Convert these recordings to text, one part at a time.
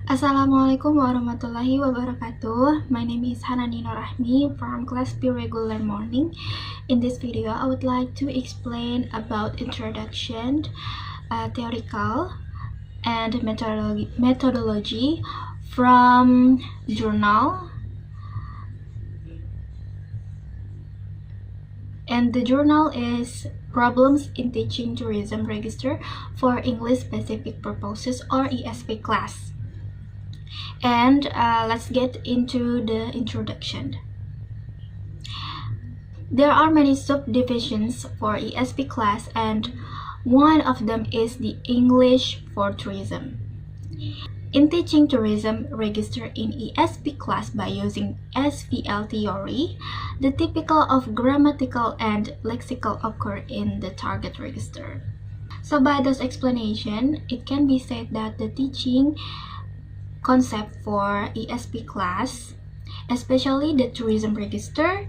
Assalamualaikum warahmatullahi wabarakatuh. My name is Hanani from class B regular morning. In this video, I would like to explain about introduction, theoretical, and methodology from journal. And the journal is Problems in Teaching Tourism Register for English Specific Purposes or ESP class. And let's get into the introduction. There are many subdivisions for ESP class, and one of them is the English for Tourism. In teaching tourism register in ESP class by using SVL theory, the typical of grammatical and lexical occur in the target register. So by this explanation, it can be said that the teaching concept for ESP class, especially the tourism register,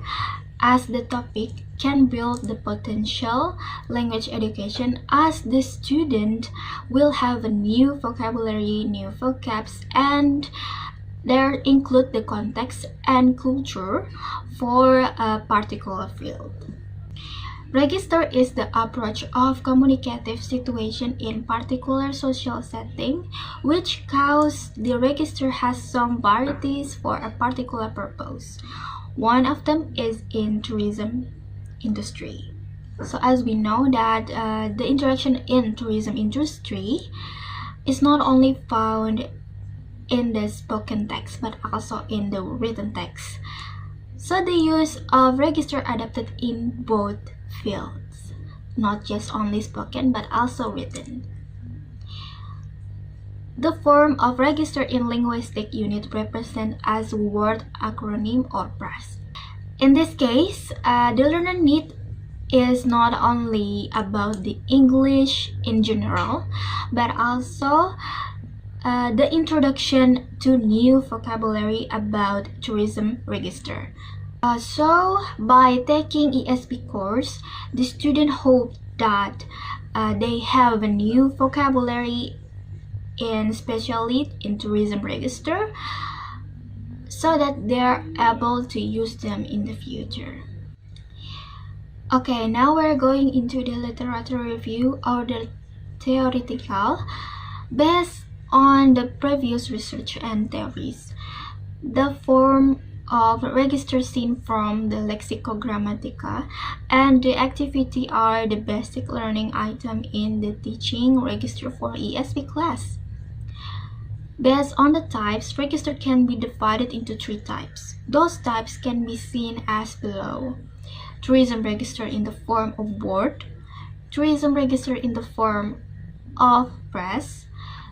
as the topic can build the potential language education, as the student will have a new vocabulary, new vocabs, and there include the context and culture for a particular field. Register is the approach of communicative situation in particular social setting, which cause the register has some varieties for a particular purpose. One of them is in tourism industry. So as we know that the interaction in tourism industry is not only found in the spoken text but also in the written text. So the use of register adapted in both fields, not just only spoken but also written. The form of register in linguistic unit represent as word, acronym, or phrase. In this case, the learner need is not only about the English in general, but also the introduction to new vocabulary about tourism register. So by taking ESP course, the student hope that they have a new vocabulary especially in tourism register, so that they're able to use them in the future. Okay, now we're going into the literature review or the theoretical. Based on the previous research and theories, the form of register seen from the Lexicogrammatica and the activity are the basic learning item in the teaching register for ESP class. Based on the types, register can be divided into 3 types. Those types can be seen as below: tourism register in the form of word, tourism register in the form of phrase,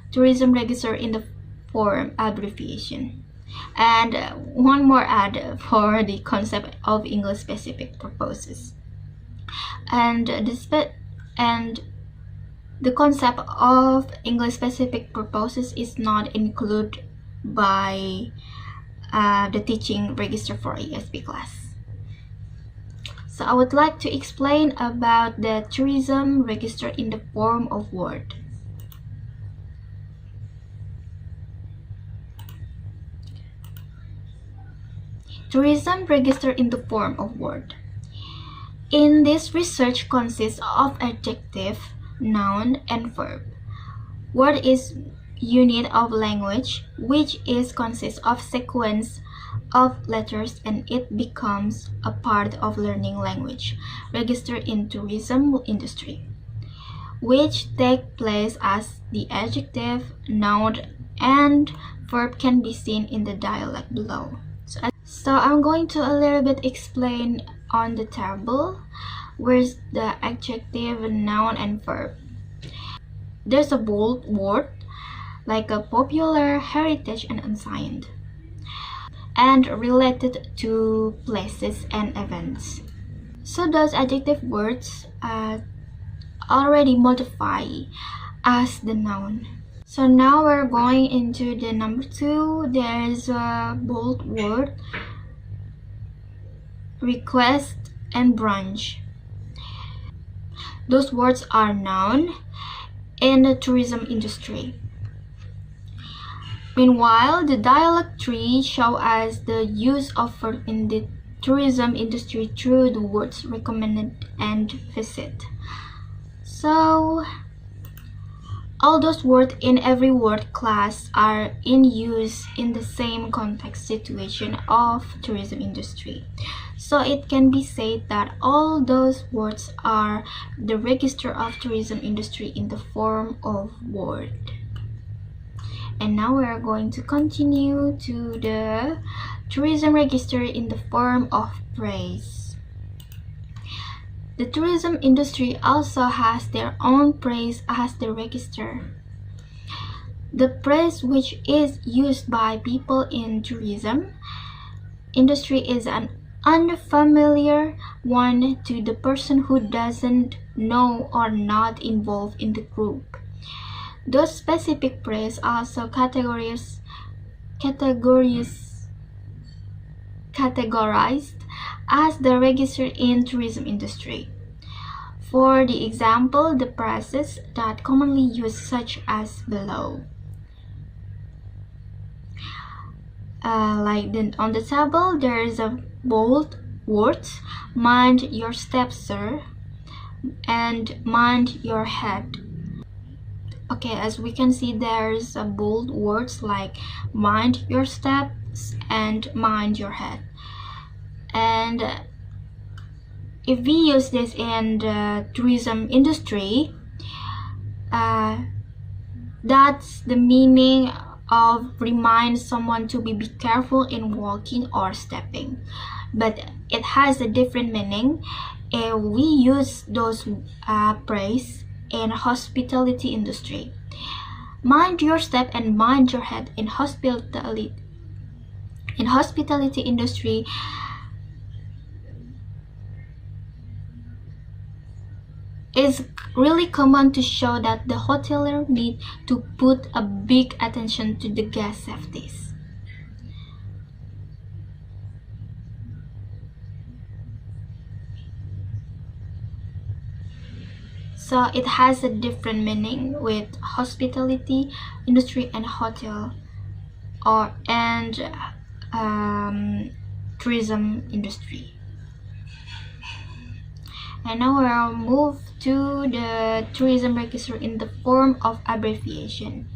tourism register in the form abbreviation. And one more add for the concept of English specific purposes. And the concept of English specific purposes is not included by the teaching register for ESP class. So I would like to explain about the tourism register in the form of word. Tourism register in the form of word. In this research consists of adjective, noun, and verb. Word is unit of language, which consists of sequence of letters, and it becomes a part of learning language. Register in tourism industry, which take place as the adjective, noun, and verb can be seen in the dialect below. So I'm going to a little bit explain on the table where's the adjective, noun, and verb. There's a bold word like a popular, heritage, and ancient, and related to places and events. So those adjective words already modify as the noun. So now we're going into the number 2. There's a bold word, request, and branch. Those words are noun in the tourism industry. Meanwhile, the dialogue tree shows us the use of verb in the tourism industry through the words recommended and visit. So, all those words in every word class are in use in the same context situation of tourism industry. So it can be said that all those words are the register of tourism industry in the form of word. And now we are going to continue to the tourism register in the form of praise. The tourism industry also has their own praise as the register. The praise which is used by people in tourism industry is an unfamiliar one to the person who doesn't know or not involved in the group. Those specific praise also categorized as the register in tourism industry. For the example, the phrases that commonly used such as below. On the table, there is a bold words, mind your step, sir, and mind your head. Okay, as we can see, there's a bold words like mind your steps and mind your head. And if we use this in the tourism industry, that's the meaning of remind someone to be careful in walking or stepping. But it has a different meaning if we use those praise in hospitality industry. Mind your step and mind your head in hospitality industry. It's really common to show that the hotelier need to put a big attention to the guest safeties. So it has a different meaning with hospitality industry and hotel tourism industry. And now we'll move to the tourism register in the form of abbreviation.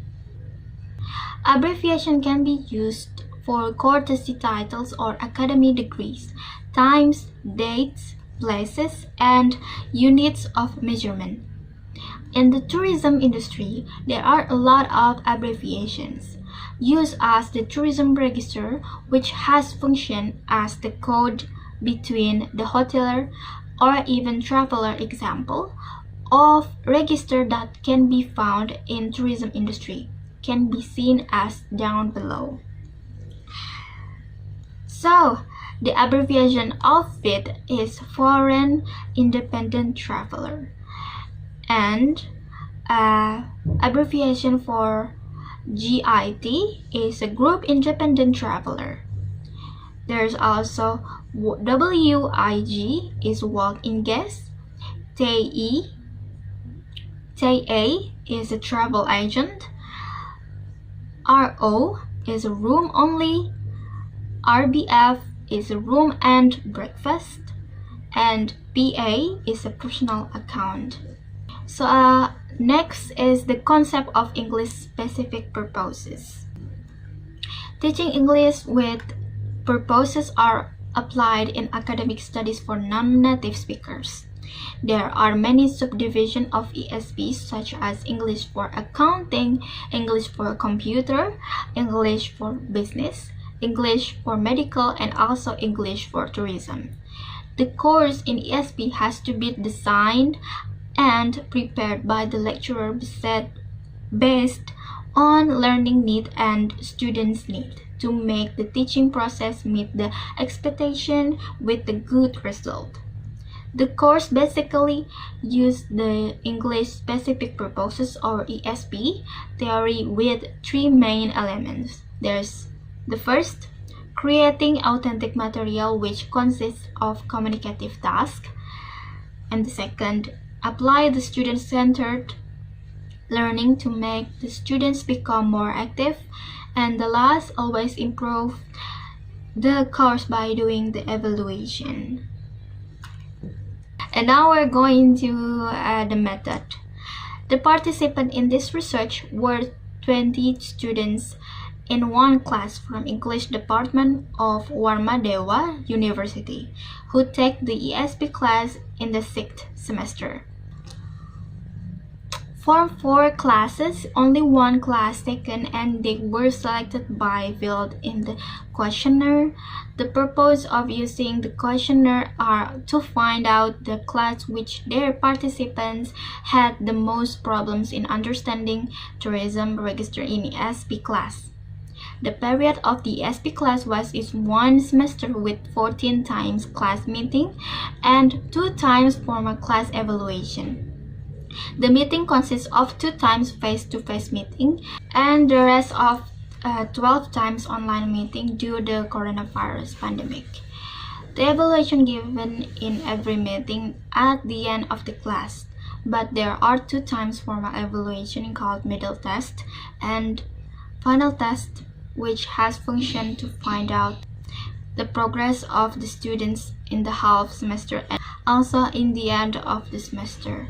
Abbreviation can be used for courtesy titles or academy degrees, times, dates, places, and units of measurement. In the tourism industry, there are a lot of abbreviations used as the tourism register, which has functioned as the code between the hotelier or even traveler. Example of register that can be found in tourism industry can be seen as down below. So the abbreviation of FIT is Foreign Independent Traveler, and abbreviation for GIT is a Group Independent Traveler. There's also WIG is walk-in guest, TAE is a travel agent, RO is a room only, RBF is a room and breakfast, and PA is a personal account. So next is the concept of English specific purposes. Teaching English with purposes are applied in academic studies for non-native speakers. There are many subdivisions of ESP such as English for accounting, English for computer, English for business, English for medical, and also English for tourism. The course in ESP has to be designed and prepared by the lecturer based on learning need and students' need to make the teaching process meet the expectation with a good result. The course basically uses the English specific purposes or ESP theory with three main elements. There's the first, creating authentic material, which consists of communicative tasks, and the second, apply the student-centered learning to make the students become more active, And the last, always improve the course by doing the evaluation. And now we're going to the method. The participants in this research were 20 students in one class from English department of Warmadewa University who take the ESP class in the 6th semester. For 4 classes, only one class taken and they were selected by filled in the questionnaire. The purpose of using the questionnaire are to find out the class which their participants had the most problems in understanding tourism registered in ESP class. The period of the ESP class is 1 semester with 14 times class meeting and 2 times formal class evaluation. The meeting consists of 2 times face-to-face meeting and the rest of 12 times online meeting due to the coronavirus pandemic. The evaluation given in every meeting at the end of the class, but there are 2 times formal evaluation called middle test and final test, which has function to find out the progress of the students in the half semester and also in the end of the semester.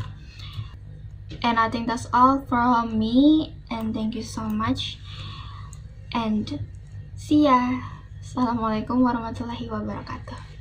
And I think that's all from me, and thank you so much, and see ya. Assalamualaikum warahmatullahi wabarakatuh.